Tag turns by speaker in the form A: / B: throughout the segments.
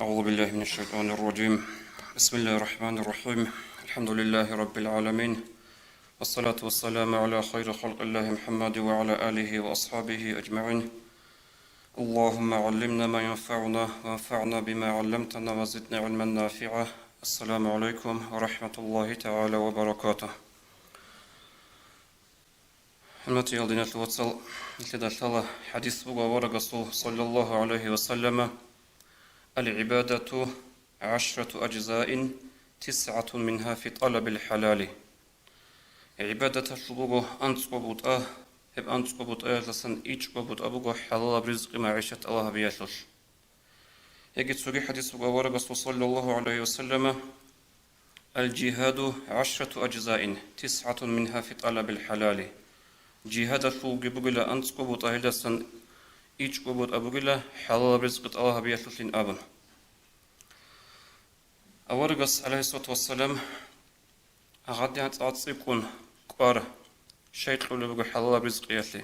A: أعوذ بالله من الشيطان الرجيم. بسم الله الرحمن الرحيم. الحمد لله رب العالمين، والصلاة والسلام على خير خلق الله محمد وعلى آله وأصحابه أجمعين. اللهم علمنا ما ينفعنا وانفعنا بما علمتنا وزدنا علما نافعا. السلام عليكم ورحمة الله تعالى وبركاته. حرمتي يالدين الوصل لدى حديث ورقص صلى الله عليه وسلم: العبادة 10 أجزاء 9 منها في طلب الحلال. عبادة الشبوغ أنتقبط هب أنتقبط لسن إيجقبط أبوغ حلال برزق معيشة الله بياشلش. يجد سوري حديث ورقص صلى الله عليه وسلم: الجهاد 10 أجزاء 9 منها في طلب الحلال. جهاد الشبوغ بغلا أنتقبط لسن إيش قبض أبو جلا حلال رزق الله بيشلين أبن. أورجس عليه الصلاة والسلام أغاديات أتصيبون قار شيء قبل بقول حلال رزق يشلي.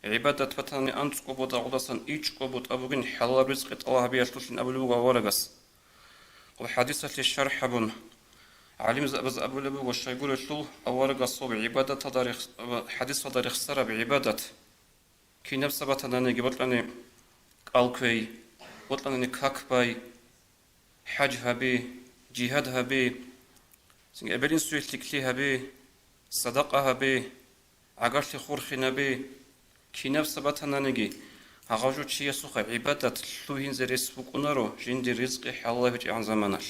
A: عبادة فتاني أنت قبض أغلسن إيش قبض أبو جن حلال رزق الله بيشلين أبو لبوا أورجس. والحديث الشرح بن علم زبز أبو لبوا والشيء يقول شو أورجس صوب عبادة تدارخ حديث تدارخ سر بعبادة. كي نفس بطلنا جبت لنا قلقي بطلنا كاكباي حج هبي جهاد هبي سنج أبلين سويت تكلي هبي صدقة هبي عقرت خورخ نبي كي نفس بطلنا نجي عقاجو شيء سخ عبادة لوهين زريس فوقنارو جند رزق حالله بيجي عن زمانش.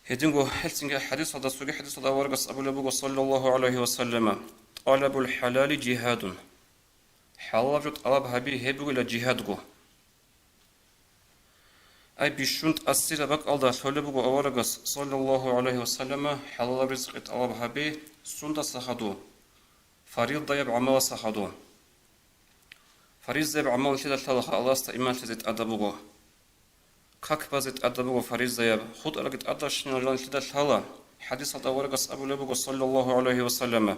A: هدينغو هلسنج حديث هذا سوق حديث هذا ورقص أبو لبوغ صلى الله عليه وسلم: طلب الحلال جهاد. حلال جو طلب هبي هبو إلى جهاد. أي بيشونت أسير بق الله سولبو أورغس صلى الله عليه وسلم حلال رزق طلب هبي سنة سخدو فريض ضيب عمل سخدو فريض ضيب عمل شدة تلخ الله استإيمان شدة أدبو كاك بزت أدبو فريض ضيب خود أرقت أدش نجان شدة تلا حديث أورغس أبو لبو صلى الله عليه وسلم: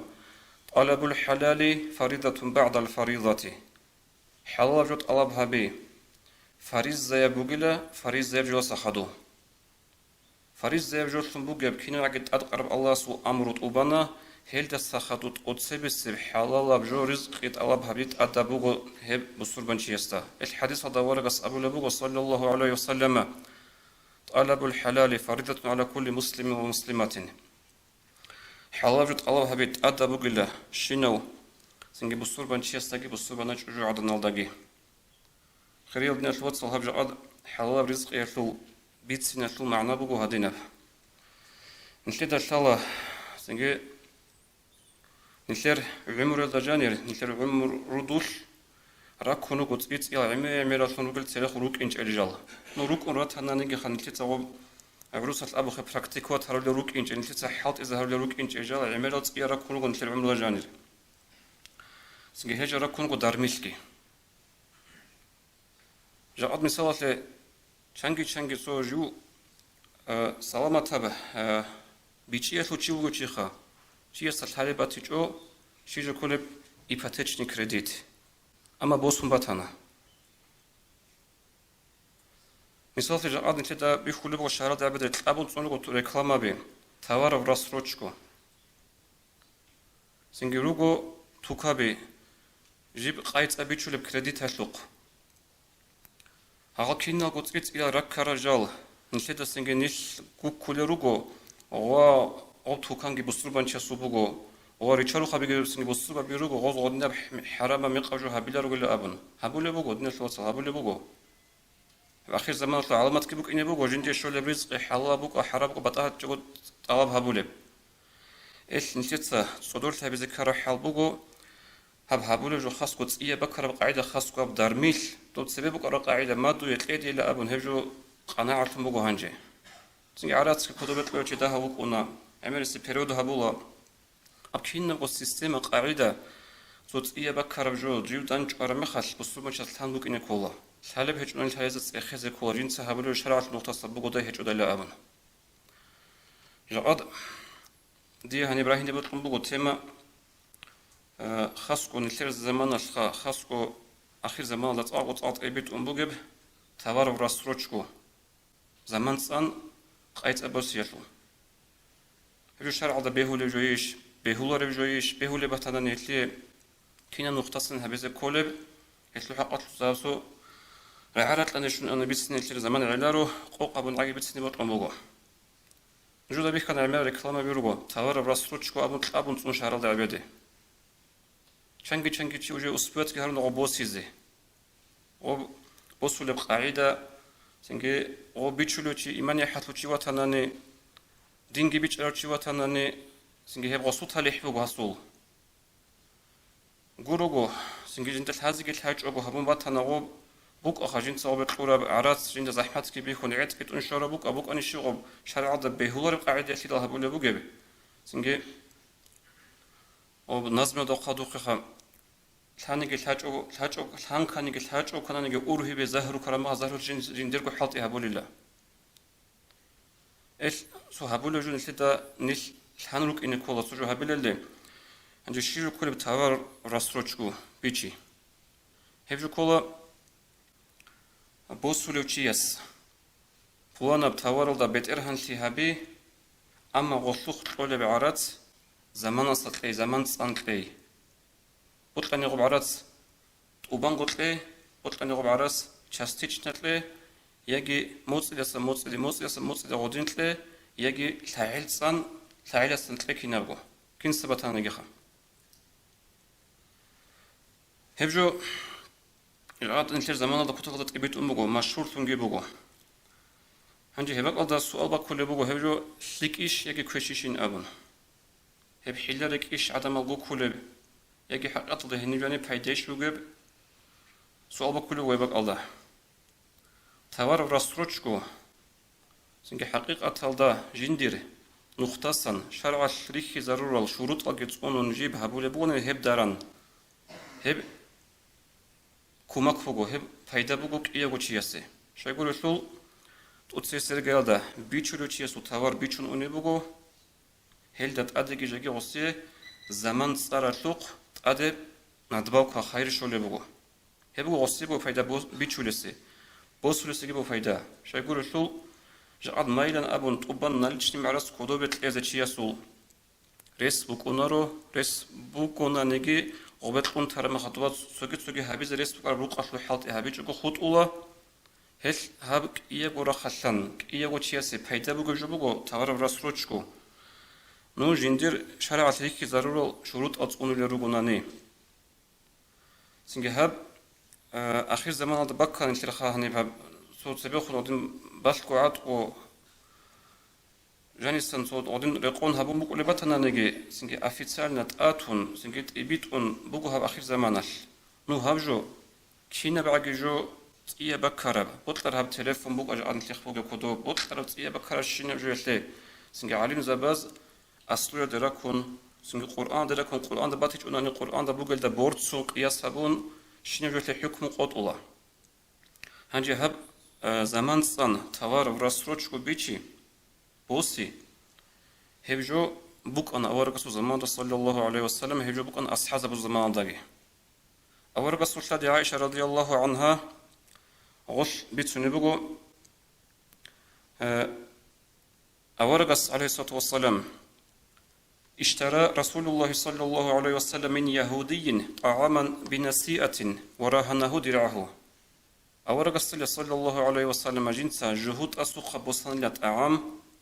A: طلب الحلال فريضة بعد الفريضة. حلال جو طلب هبي فريض زي بوغلا فريض زي جو سخدو فريض زي جو سنبوغ بكينو عقد أدقرب الله سو أمرت أبانا هل تسخدو تقدسي بسر حلال جو رزق طلب هبيت أدبوغ هب بصور بنشيستا. الحديث هذا ورقص أبو لبوغ صلى الله عليه وسلم: طلب الحلال فريضة على كل مسلم ومسلمة. حلال جو طلب هبيت أدبوغ لا شنو سنجي بصور بنشيستاكي بصور بنش جو عدنا الدقي خير بن الوقت صلاب جقاد حلال رزق يشلو بيت سنشلو معنا بقو هدينا نشلد الشالله سنجي نشلر عمر الدجانير نشلر عمر ردوش راكونو قط بيت يا عمر شنو قلت سلخ روك إنش الجال نروك أنرات هنا نيجي خنتي تصوب عروس الأبو خ براكتيكوات هرول روك إنش نشلت صحات إذا هرول روك إنش الجال عمر تصير راكونو نشلر عمر الدجانير سنجي هجر راكونو دارميشكي جاءت مثال چنگی سو جو سلامت به بیچیه تو چی بگو چیخا چیه سالهای باتی جو چی جو کل ایپاتچنی کردیت اما بوسون باتانا مثال جاءت نتیجه بیخولی بگو شهر در بدرت ابون سونو تو رکلام بی توار و راست روچکو سنگی روگو توکابی جیب قایت ابیچول کردیت هشلق هغه کینا قطعت إلى ركّر رجال نشيد سنجنيش كولروجو أو توكانجي بسربان شاسوبوجو أو ريتشارو خبيجي سنجي بسربا بيروجو غوز غدنا حرام مقاجو هبيلا رجل أبن هبولي بوجو دنيا شوصل هبولي بوجو آخر زمان طلع علامات كبوك إني بوجو جندي شغل برزق حلا بوجو حرام بوجو بتاعت جو طلب هبولي إيش نشيد صدور تبي ذكر حال بوجو هبولي جو خاص قط إيه بكرة بقاعدة خاص قاب دارميل توت سبب بكرة قاعدة ما دو يتلقي إلى أبن هجو قناعة بوجو هنجي سنجي عرات كتبت لو كده هوقنا عمل السبيرود هبولا أبكينا بالسيستم قاعدة توت إيه بكرة جو جيو دانج أرمخش بسوم شلتان بوك إنك والله سالب هجون الحياة إخذ كول جنس هبولي شرعة نقطة سبوجو ده هجو دلا أبن جاد دي هني إبراهيم دبلت بوجو تيما خاصكو نثير الزمان خاصكو آخر زمان لات آقوت ایبیت بگه توار و راستروچکو زمان سان قایت ابوسیلو هجو شرع دا بهول جویش بهول جویش بهول بتدن یتلی كنا نختصن هبز كولب يتلو حقت لزاسو عارت لنشون أنا بيتسني يتلو زمان علارو قوقا بن عاقي بيتسني بط أموغو نجودا بيخ كان عمال ركلامة بيروغو تاور براسروتشكو أبون تلقابون تسون شهر دا عبيدي چنگي چي وجه أسبوات كهرون غو بوسيزي غو بوسو لبقاعدة سنگي غو بيچولو چي إيماني حتلو چي واتناني دينگي بيچارو چي واتناني سنگي هب غصو تاليح بغو هسول غوروغو سنگي جنتل هازيگل حاج أبو هبون باتناغو بوك أخاجين صوب قرب عراس جند زحمت كي بيخون عيد كت أنشارة بوك أبوك أني شغب شرع ضد بهولر قاعد يحيل هبو لبوك به سنجي أو نظم دوقة دوقة ثاني الحاج أو ثان كان الحاج أو كان نيجي أوره بزهر وكرامة زهر جنديركو حاط هبو لله إيش سو هبو لجون الثدا نيل ثانروك إن كولا سجو هبو لله عند شيرو كل بتاور راستروچكو بيجي هبجو كولا بوسولوچياس بوانا بتاورل دا بيتر هانتي هابي اما غوثوخ تقول بعرات زمان اصلي زمان صنقي بطلني غو بعرات وبان قطلي بطلني غو بعرات частич نتلي يجي موصل غودينتلي يجي ثاعلصن تلي كينابو كين سبتان جخا هبجو العاد انتر زمان دا كتو غدت قبيت بوغو مشهور تونجي بوغو هنجي هبك دا سؤال با كل بوغو هبجو ليكيش يجي كوشيشين ابون هب حيلرك ايش عدم الغو كل يجي حقات ده هنجاني بايديش بوغو سؤال با كل ويبك الله توار راستروچكو سنجي حقيقة تلدا جندير نقطة شرع الشريك ضرورة الشروط الجزء نجيب هبول بوغو هب داران هب كوماك فوغو هب فايدا بوغو كياغو چياسي شايقولو شول تутсесер gelda bichulu chiasu tavar bichun uni bugo heldat adegi jagi osi zaman tsaralluq ade nadbawka khayr shole bugo hebu osi bu fayda bichulesi bosulesi gibi fayda shayguru shul jad maylan abun tuban nalchni maras kodobet eze chiasu res bukunaro res bukunanegi obetqun tarama khatwat sogi habiz res bukar ruqaslu halt habijugo khutula هل هابك إيجو رخصان إيجو تياسي بيدا بوجو جبوجو تغرب راسروتشكو نو جندير شرع تريكي ضرورة شروط أتصون لروجوناني سنجي هاب آخر زمان هذا بكر نتلقاه هني باب صوت سبيخ ودين باشكو عاتقو جانيسان صوت ودين رقون هابو بوجو لبتنا نجي سنجي أفيتسال نتأتون سنجي إبيتون بوجو هاب آخر زمانش نو هابجو كينا بعجو إيه بكرة بطلر هاب تلفون بوك أجعل تلخبوك كدو بطلر إيه بكرة شين جويلة سنج عليم زباز أصله دراكون سنج القرآن دراكون القرآن دباتيج أناني القرآن دبوجل دبورد سوق قياس هبون شين جويلة حكم قط الله هنجي هب زمان صن توار وراسروتش وبيجي بوسي هبجو بوك أنا أورقصو زمان صلى الله عليه وسلم هبجو بوك أنا أصحاب أبو زمان داقي أورقصو شادي عائشة رضي الله عنها غش بيتسوني بقو أورقص عليه الصلاة والسلام اشترى رسول الله صلى الله عليه وسلم من يهودي طعاما بنسيئة وراهنه درعه أورقص صلى الله عليه وسلم جنسا جهود أسوق بوصان لطعام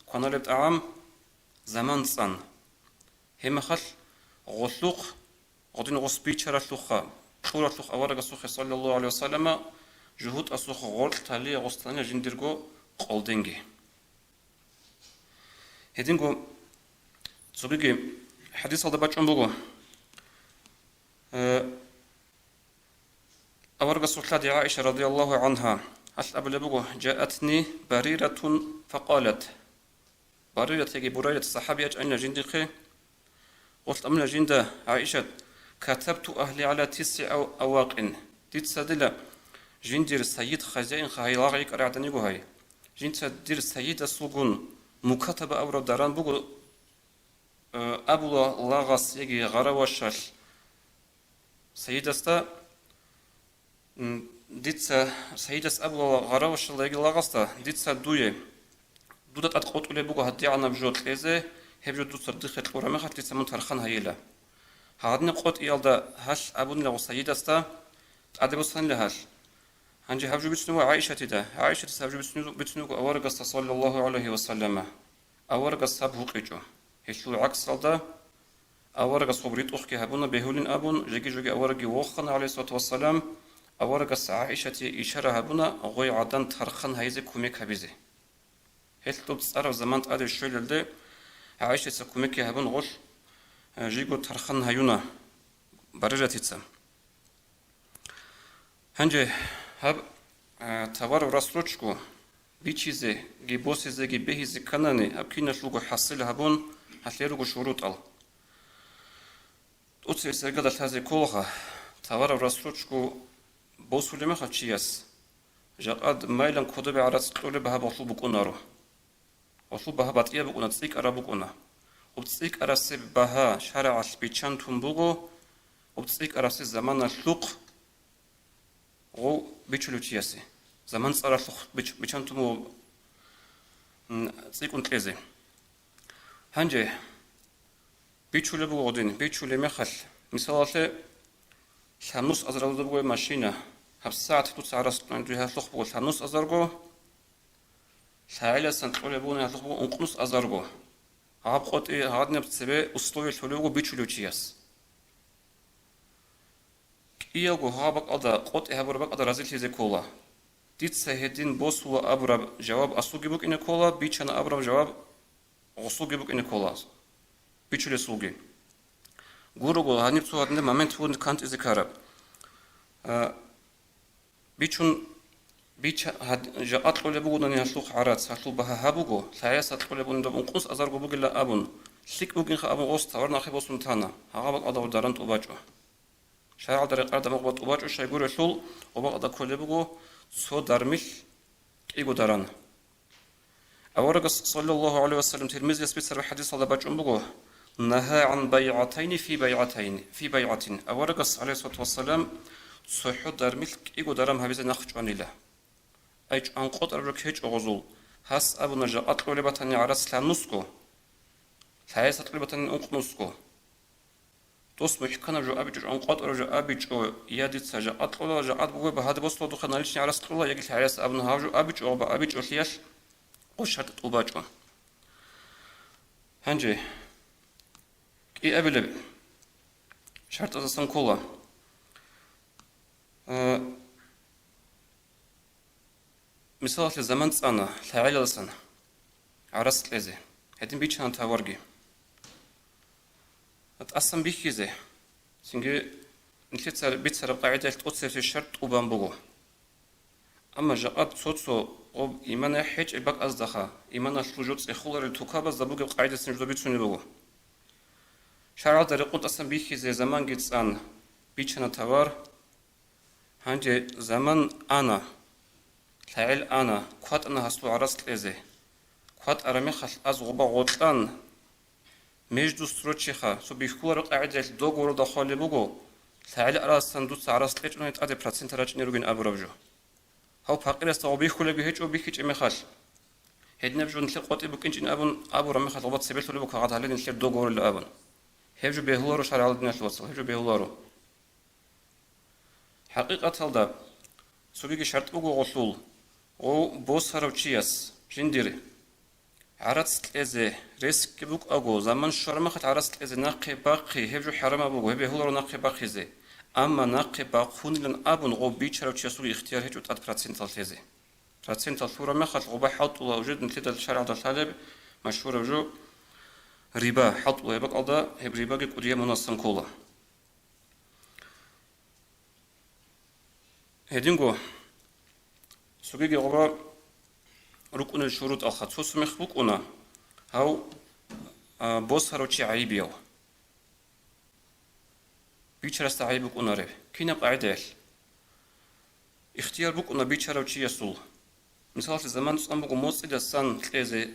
A: قنال الطعام زمان صان هم خل غسوق غدين غسبي شرطلوخا شورطلوخ أورقص صلى الله عليه وسلم جهود أسوق غول تالي غستانيا جنديرغو قولدنجي هدينغو تسوبيجي حديث هذا باتشون بوغو أورغا سلطة عائشة رضي الله عنها أسأل بوغو جاءتني بريرة فقالت بريرة تيجي بريرة الصحابية أجعلنا جنديقي قلت أمنا جندة عائشة كتبت أهلي على 9 أواق تتسدل جندير سيد خزائن خايلاغي قرعتني هاي جندير سيد السوغون مكتبة أورو داران بوغو أبو لاغاس يجي غراوشال سيد استا Дица Саидас Абла Гаравашла Егилагаста, Дица Дуе, Дудат от Котулебуга Хатиана Бжот Лезе, Хебжу Дусардихет Урамехат Лицамун Тархан Хаила. Хадне Кот Иалда Хаш Абун Саидаста, Адебусан Лехаш. Анжи Хабжу Битснуга Аиша Тида, Аиша Сабжу Битснуга Аваргаста Саллаллаху Алейхи Вассалама. Аваргас Сабхукичу. Хешлу Аксалда, Аваргас Хубрит Ухки Хабуна Бехулин Абун, Жеги Аварги Вохан Алейсалату Вассалам. أورجس عائشة إشارة هبنا غوي عدن ترخن هيزي كوميك هبيزي هل تصرف زمان تقدر الشغل ده عائشة كوميك هبن غش جيجو ترخن هيونا برجة تيتسا هنجي هب توار راسلوچكو بيچيزي جيبوسيزي جيبهيزي كناني هب كينا شلوغو حصيل هبون هتليروغو شروط ال أوتسي سرقادة هذه كلها توار راسلوچكو بوسولما خاتشياس جاقد مايلان كودبي عرس قولي بها بوصل بكونارو وصل بها باتيه بكونا تسيك أرا بكونا وبتسيك أراسي بها شارع سبيتشان تنبوغو وبتسيك أراسي زمان الشلوق غو بيشلو تياسي زمان صار الشلوق بيشان تنبوغو تسيك انتليزي هنجي بيشلو بغودين بيشلو مخل مثال شانوس أزرقو دبوي ماشينا هبساعة تتعرس عندها تلخبو شانوس أزرقو شايلة سنتقول بونا تلخبو أنقنوس أزرقو عبقت إيه هادنا بتسبة أسطوي الحلوغو بيشلو تياس كياغو هابق أدا قط إيه بربق أدا رازيل تيزي كولا ديت سهدين بوس هو أبرب جواب أسوغي بوك إني كولا بيشانا أبرب جواب أسوغي بوك إني كولا بيشلو سوغي Гуру они цу одне момент вон кант из караб. Бичун бича жа атлоле бугудан яшлух арат сашлу баха хабуго саяс атлоле бугудан унқус азарго бугила абун шик бугин ха абун ос тавар нахи босун тана хагабак ада даран тубачо шаал дариқар да мугбат тубачо шай гуру шул оба ада коле буго со дармил иго даран аваргас саллаллаху алейхи вассалам тирмизи спецер хадис ада бачун буго نهى عن بيعتين في بيعة أورقص عليه الصلاة والسلام صحو درملك إيقو درم هبيز نخج عنيلا أيج أن قطر ركيج أغزول هاس أبو نجا أطلو لبطاني عرس لنسكو ثايس أطلو لبطاني أنق نسكو دوس محكنا جو أبيج أن قطر جو أبيج أو يادي تسجا أطلو لجا أدبوه بهاد بوصلو دخل ناليشني عرس طلو يقل حياس أبو نهاجو أبيج أو بأبيج أو ليش وشرط أباجو هنجي إيه أبلب شرط أساساً كولا مثال الزمان أنا لا لسنا عرست لزي هدين بيتشان تاورجي أتأسم بيكيزي سنجي نتلت بيتسر قاعدة تقصي في الشرط وبامبوغو أما جاءت صوتو أو إيمان حج إباك أزدخا إيمان الشلوجوت إخولر التوكابة زبوغ قاعدة سنجدو بيتسوني بوغو شرع درقوت أصلا بيكيزي زمان جيتس أن بيتشان تاور هنجي زمان أنا تعال أنا قد أنا هسلو عرست لزي قد أرمي خل أز غبا غوطلان مجدو ستروتشيخا سو بيخور قاعدة دوغورو دخالي بوغو تعال أرستان دوت عرست لج أنا يتعدي براتسين تراج نيروغين أبرابجو هاو باقير استغو بيخولي بيهج أو بيهج إمي خال هيدنا بجو نتلق قوتي بوكينج إن أبو رمي خال غبات سيبيل تولي بوكا غاد هالي نتلق دوغورو لأبن هيجو بيهولارو شارع على الدنيا الوصل هيجو بيهولارو حقيقة هالدا سوبيكي شرط بوغو غسول او بوس هاروچياس جنديري عرست لزي ريسك بوك اغو زمان شرما خت عرست لزي نقي باقي هيجو حرما بوغو هبي هولارو نقي باقي زي اما نقي باقونيلن ابون غو بيچاروچياسو اختيار هيجو 100% لزي 100% صورة ما خت غو بحط وجود نتيجة الشارع دا طالب مشهور جو ربا حط ويبق ألدا هب ربا قدية منصم كولا هدينغو سوغي غبا ركن الشروط أخذ سوس مخبوكونا هاو بوس هاروشي عيبيو بيشرست عيبوكونا رب كينا قاعدة اختيار بوكونا بيشاروشي يسول مثال الزمان تصنبوكو موس إذا سان تلزي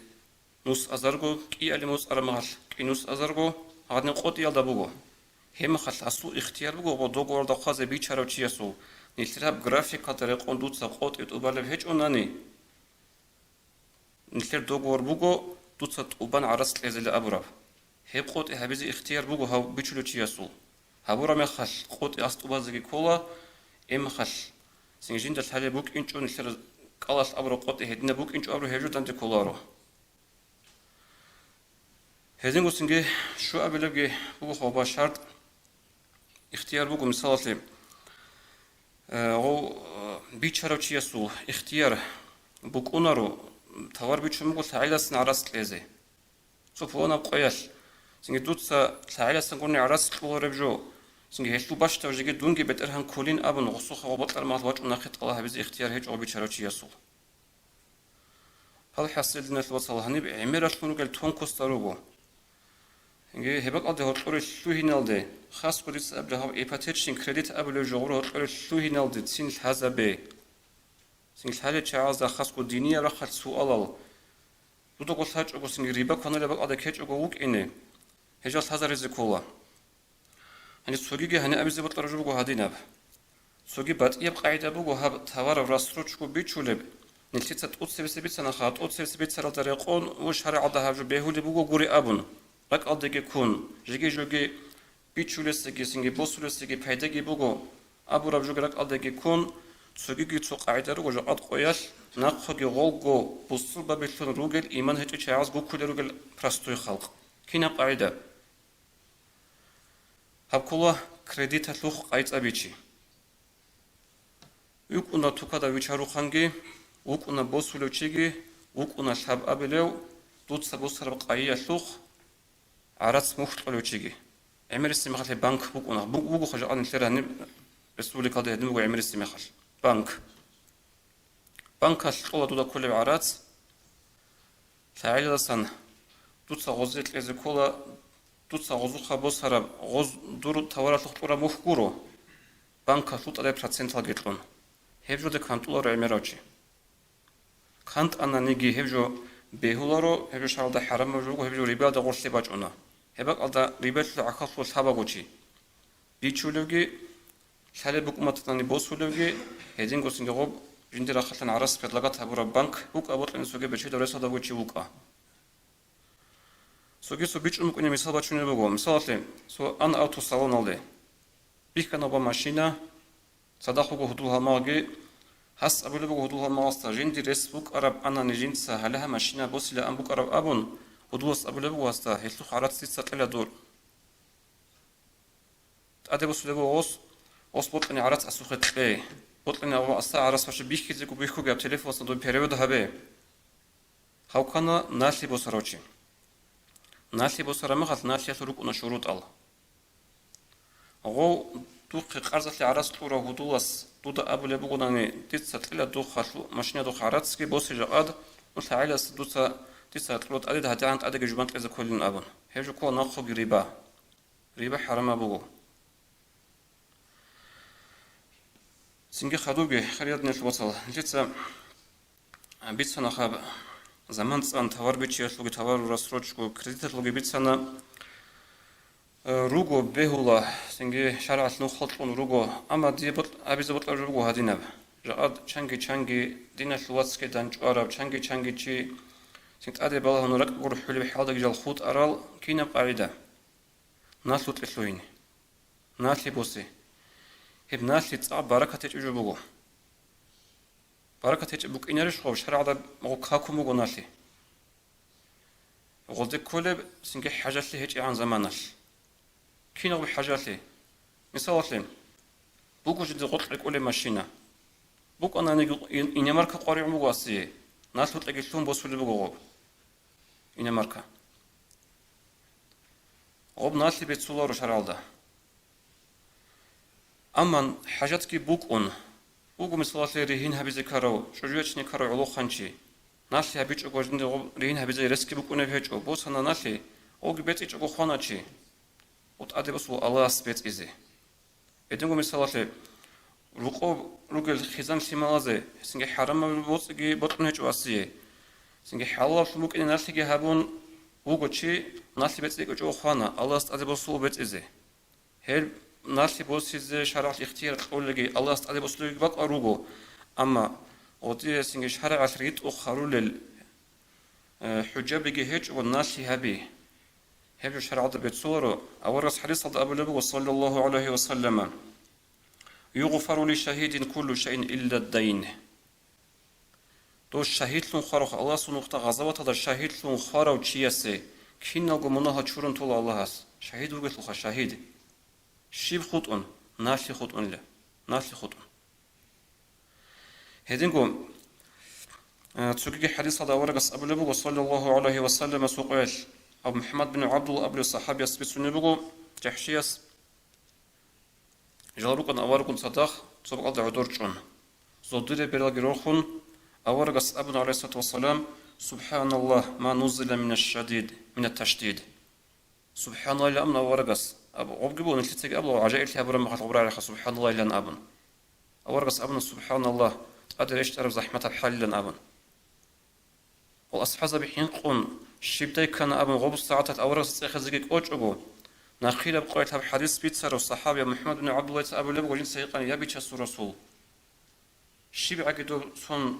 A: نوس أزرقو كي ألي موس أرمال كي نوس أزرقو هادن قوت يالدا بوغو هم خل أسو اختيار بوغو دوغور دخوازي بيشاروشي يسول ნილრაბ გრაფიკადა რეყონდუცა ყოტი ტუბალებ ჰეჭონანი ნილრ დოგორ ბუგო დუცა ტუბან არას ყეზელი აბურავ ჰებ ყოტი ჰაბიზი იხთიარ ბუგო ჰავ ბიჩულუჩიასულ ჰაბურა მეხალ ყოტი ასტუბაზიგი ქოლა ემხალ სინჟინდა თალე ბუკინჭო ნილრ ყალას აბრო ყოტი ჰედინა ბუკინჭო აბრო ჰეჯუდანტი ქოლარო ჰეზინგუსინგი შუაბელები ბუგო ხობა შარტ იხთიარ ბუგო მისალათი ო ბიჩაროჩიასულ იხთიარ ბუკუნარო თავარ ბიჩუმგო თაილასն არას ყეზე სოფონა ყოյალ სინგი დუცა თაილასն გონი არას ყლორებჟო სინგი ჰესტუ ბაშტა ჟიგი დუნგი ბეტერჰან ქოლინ აბნ ღოსუხა ობოტარ მალ ვაჭუნა ხეთყლა ჰაბიზ იხთიარ ჰეჭო ბიჩაროჩიასულ ჰალ ჰასილნა ლოცალჰანი ემერაშუნუგელ თონკოსტაროგო ინგე ჰებაყალდე ჰოწური შუհინალდე ხასკურის აბრაჰამ ეფათეჩინ კრედიტ აბლე ჟორო ჰოწური შუհინალდე ცინ ჰაზაბე სინ ჰალე ჩააზა ხასკუ დინია რა ხალ სუალალ დუდო გოსაჭოგო სინ რიბა ქონელა ბაყალდე ქეჭოგო უკინე ჰეჯას ჰაზარეზე ქოლა ანი სოგიგე ჰანი აბიზე ბოტყარჟოგო ჰადინაბ სოგი ბატიებ ყაიდა ბუგო ჰაბ თავარ ვრასროჩგო ბიჩულებ ნილციცა ტუცევსებიცა ნახა ტუცევსებიცა რალდარე ყონ უშარა ალდა ჰაჟო ბეჰული ბუგო გური აბუნ რაკალდეგე ქონ ჟიგი ჟოგი ბიჩულესეგი სინგი ბოსულესეგი ფაიდეგი ბუგო აბურაბ ჟოგი რაკალდეგე ქონ სოგიგი ცო ყაიდა როგო ჟაყად ყოյალ ნახოგი ღოლგო ბუსულ ბაბილონ როგელ იმან ჰეჭი ჩაავს გუქულე როგელ პრასტუი ხალყ ქინა ყაიდა ჰაბკულა კრედიტა ლუხ ყაიწაბიჩი უკუნა თუკადა ვიჩარუხანგი უკუნა ბოსულევჩიგი უკუნა ლაბაბელევ დუცა ბოსრაბ ყაია ლუხ არაც მუხტყოლევჩიგი ემერისი მეხალე ბანკ უკუნა ბუგუ ხაჟა ანილერანი რესპუბლიკალდე ედმუგო ემერისი მეხალ ბანკ ბანკას ყოლა დუდა ქოლევ არაც თაილასან დუცა ღოზეკლეზე ქოლა დუცა ღოზუხა ბოსარა ღოз დურ თავარალ ხტურა მუხგურო ბანკა სუტადე პროცენტალ გეტყონ ჰევჟოდე კანტულარო ემეროჩი კანტანანიგი ჰევჟო ბეჰულარო ჰევჟო შალდა ჰარამოჟუგო ჰევჟო რიბადა ყორსე ბაჭონა ჰებაყალდა რიბეთლ ახალხო საბაგოჩი ბიჩულევგი შალებუკუმატანი ბოსულევგი ჰეძინგოსინგო ჟინდერა ხალთან არას ფედლაგა თაბურა ბანკ უკა ბოტლენ სოგე ბეჩედო რესადა გოჩი უკა სოგე სო ბიჭუმ კუნე მისალბაჩუნე ბოგო მისალათლე სო ან ავტო სალონალდე ბიხკანობა მაშინა სადახუგო ჰუდულჰამაგი ჰას აბულებო ჰუდულჰამასთა ჟინდი რესბუკ არაბ ანანი ჟინცა ჰალაჰა მაშინა ბოსილა ამბუკ არაბ აბუნ ჰუდულას აბულებო ვასთა ჰესუ ხარაცის სატელა დურ ადებოსლებო ოს ბოტლენი არაც ასუხეთყე ბოტლენი ასა არასვაში ბიხკიზე გუ ბიხკუ გაბ ტელეფონსა დო პერიოდ ჰაბე ხავქანა ნალი ბოსაროჩი ნალი ბოსარამე ხალ ნალი ასურუკუნა შურუტალ ოგო დუხი ყარზალი არას ტურა ჰუდულას დუდა აბულებო გუნანი დიც სატელა დუ ხალ მაშინა დუ ხარაცკი ბოსი ჟაყად უსაილას დუცა დიცა ტლოთ ადი დაჯანტ ადი გეჟბანტეზე ქოლინ აბონ ჰეჟო ქო ნახოგი რიბა ჰარამა ბუგო სინგი ხადუგი ხარიად ნეშლოცალ ნიცა ბიცანა ხაბ ზამანწან თავარბიჩი ასლუგი თავარურასროჩკო კრედიტალოგი ბიცანა რუგო ბეჰულა სინგი შარას ნუხალტუნ რუგო ამა დიებოტ აბიზებოტ რუგო ჰადინაბ ჟაად ჩანგი დინაშლუაცკე დანჭვარაბ ჩანგი სინტადე ბალანო რაკგურ ჰული ჰალდა გიჟალ ხუტ არალ კინა ყავიდა ნასუტლისუინი ნასი ბოსი ჰებნასი ცა ბარაკათეჭი ჟუბუგო ბარაკათეჭი ბუკინარი შხობ შარადა მოგ ქაქუმუგო ნასი ღოლდე ქოლე სინგე ჰაჟალი ჰეჭი ან ზამანალ კინო ჰაჟალი მისალათლე ბუკუჟი დი ყოტლე კოლე მაშინა ბუკანანი ინემარკა ყარი მუგასი ნასუტლე გიშუმ ბოსული ბუგო ინემარკა ობ ნასი ბეცულარო შარალდა ამან ჰაჟატკი ბუკუნ უგუ მისალათლე რიჰინ ჰაბიზე ქარო შოჟუეჩნი ქარო ოლოხანჩი ნასი ჰაბიჭო გოჟინდე რიჰინ ჰაბიზე რესკი ბუკუნე ვეჭო ბოსანა ნასი ოგი ბეწიჭო ხონაჩი უტადებოსულ ალას ბეწიზე ედენგო მისალათლე რუყო რუგელ ხიზან სიმალაზე სინგე ჰარამა ბოწიგი ბოტნეჭო ასიე სინგე ჰალალ შულუკინე ნასიგი ჰაბუნ უგოჩი ნასი ბეწიჭო ხონა ალას ტადებოსულ ბეწიზე ჰერ نالي بوسيز شرع الاختيار تقول لك الله استعلي بوسلوك بق أروجو أما ودي سنج شرع الريت أخرو لل حجاب لجي هيج والنالي هبي هبي شرع بتصوره أورس حديث أبو لبو صلى الله عليه وسلم يغفر لشهيد كل شيء إلا الدين تو الشهيد لون خارق الله سنوخت غزوات هذا الشهيد لون خارق وشياسه كينا قمناها تشورن طول الله هس شهيد وقت لخا شهيد شيب خطون ناشي خطون لا ناشي خطون هذين قوم تسوقي حديث هذا ورقة أبو لبو صلى الله عليه وسلم سوقيل أبو محمد بن عبد الله أبو الصحابي يسبسون بقو جحشيس جلبوك أن أوركم صدق سبق الله عدورجون زودير بلاغ روحون أورقة أبو عليه الصلاة والسلام سبحان الله ما نزل من الشديد من التشديد سبحان الله لأمن أورقة أبو أبجبون اللي تيجي أبو عجائل تها برا مخاط عبر على سبحان الله لأن أبن أورقة أبن سبحان الله قدر إيش تعرف زحمة بحال لأن أبن والأصحاب بحين قون شبدي كان أبن غبو ساعات أورقة تأخذ أوج أبو ناقيل بقيتها بحديث بيتسر الصحابي محمد بن عبد الله أبو لبو وجن سيقان يبي تشسر رسول شبع عقدو صن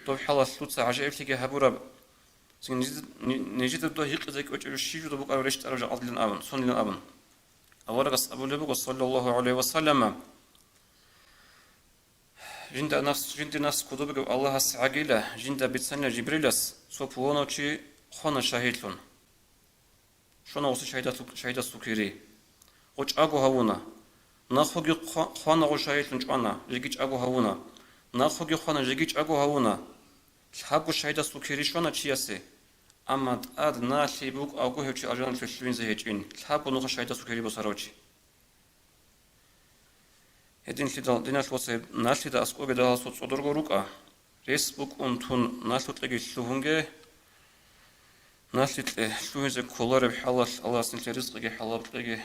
A: دو حالة ثلثة عجائل تيجي هبورا نجد دو هيق ذيك أوج الشيء دو بقى ورشت أرجع عضل لأن أبن صن لأن أبن أورقة أبو لبو صلى الله عليه وسلم جند نفس كتب الله سعجيلة جند بتسنى جبريلس سوبونا شيء خنا شهيدلون شون أوصي شهيدة سكري وش أجو هونا ناخذ خنا غو شهيدلون جوانا جيج أجو هونا ناخذ خنا جيج أجو هونا حقو شهيدة سكري شونا شياسي أما أد ناشي بوك أجو هيك أجران في الشوين زهيجين حقو نخ شهيدة سكري بسروجي هدين لدال ديناش وصيب ناشي دا أسكو بدال صوت صدر غروكا فيسبوك أنتون ناشي تلاقي شلوهنجي ناشي تلاقي شلوهنجي كولار بحالة الله سنتي رزقي حلال تلاقي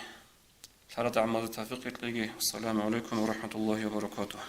A: حالة أعمال التوفيق تلاقي السلام عليكم ورحمة الله وبركاته